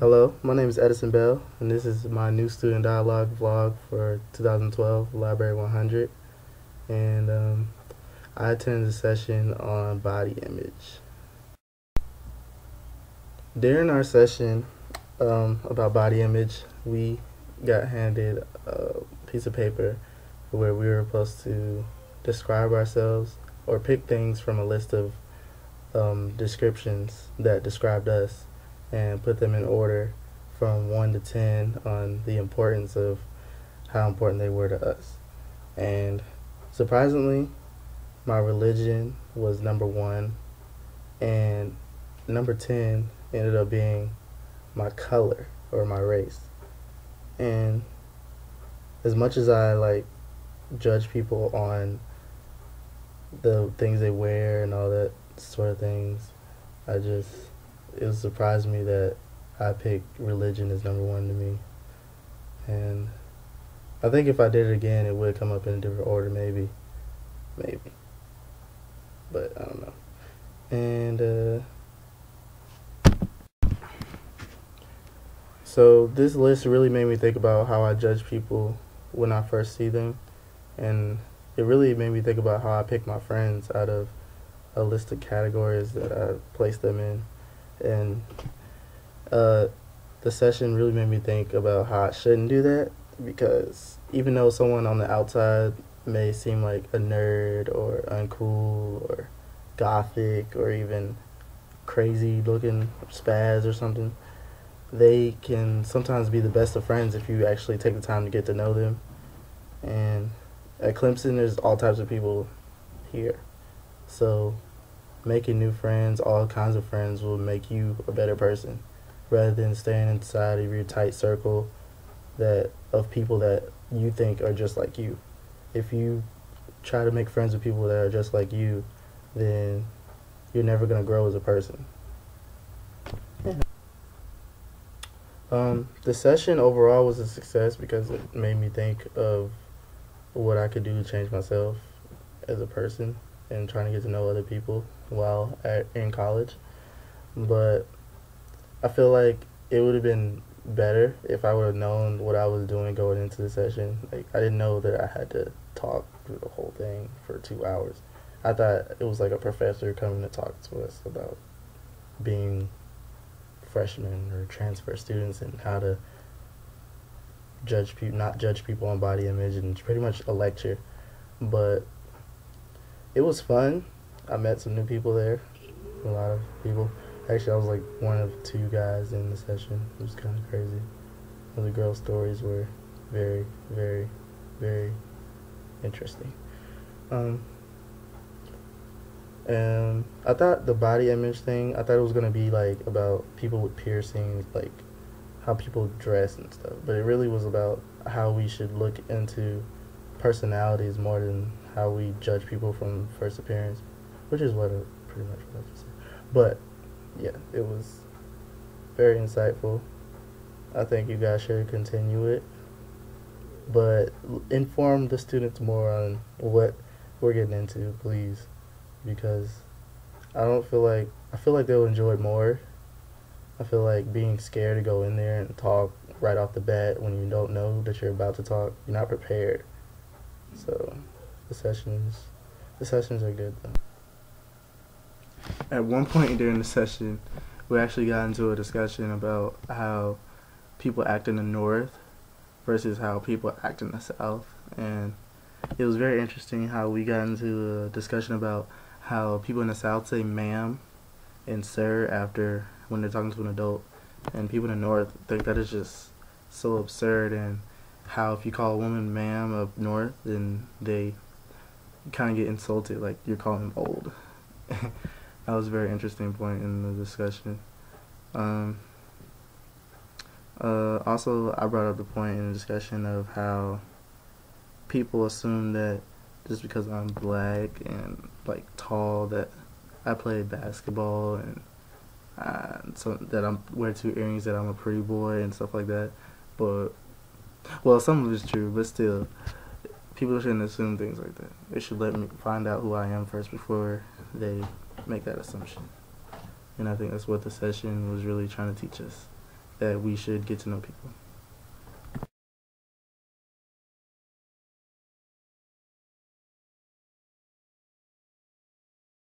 Hello, my name is Edison Bell, and this is my new student dialogue vlog for 2012 Library 100. And I attended a session on body image. During our session about body image, we got handed a piece of paper where we were supposed to describe ourselves or pick things from a list of descriptions that described us and put them in order from 1 to 10 on the importance of how important they were to us. And surprisingly, my religion was number 1, and number 10 ended up being my color or my race. And as much as I judge people on the things they wear and all that sort of things, it surprised me that I picked religion as number 1 to me. And I think if I did it again, it would come up in a different order, maybe. But I don't know. And so this list really made me think about how I judge people when I first see them, and it really made me think about how I pick my friends out of a list of categories that I place them in. And the session really made me think about how I shouldn't do that, because even though someone on the outside may seem like a nerd or uncool or gothic or even crazy looking spaz or something, they can sometimes be the best of friends if you actually take the time to get to know them. And at Clemson, there's all types of people here, so making new friends, all kinds of friends, will make you a better person, rather than staying inside of your tight circle of people that you think are just like you. If you try to make friends with people that are just like you, then you're never going to grow as a person. The session overall was a success because it made me think of what I could do to change myself as a person and trying to get to know other people while in college. But I feel like it would have been better if I would have known what I was doing going into the session. Like, I didn't know that I had to talk through the whole thing for 2 hours. I thought it was like a professor coming to talk to us about being freshmen or transfer students and how to not judge people on body image, and pretty much a lecture. But it was fun. I met some new people there, a lot of people. Actually, I was like one of 2 guys in the session. It was kind of crazy. The girls' stories were very, very, very interesting. And I thought the body image thing, I thought it was going to be like about people with piercings, like how people dress and stuff. But it really was about how we should look into personalities more than how we judge people from first appearance, which is pretty much what I just said. But yeah, it was very insightful. I think you guys should continue it, but inform the students more on what we're getting into, please, because I feel like they'll enjoy it more. I feel like being scared to go in there and talk right off the bat when you don't know that you're about to talk, you're not prepared. So the sessions are good though. At one point during the session, we actually got into a discussion about how people act in the North versus how people act in the South, and it was very interesting how we got into a discussion about how people in the South say ma'am and sir after when they're talking to an adult, and people in the North think that is just so absurd, and how if you call a woman ma'am up north, then they kind of get insulted, like you're calling them old. That was a very interesting point in the discussion. Also, I brought up the point in the discussion of how people assume that just because I'm black and like tall that I play basketball, and so that I wear 2 earrings, that I'm a pretty boy and stuff like that. But well, some of it's true, but still, people shouldn't assume things like that. They should let me find out who I am first before they make that assumption. And I think that's what the session was really trying to teach us. that we should get to know people.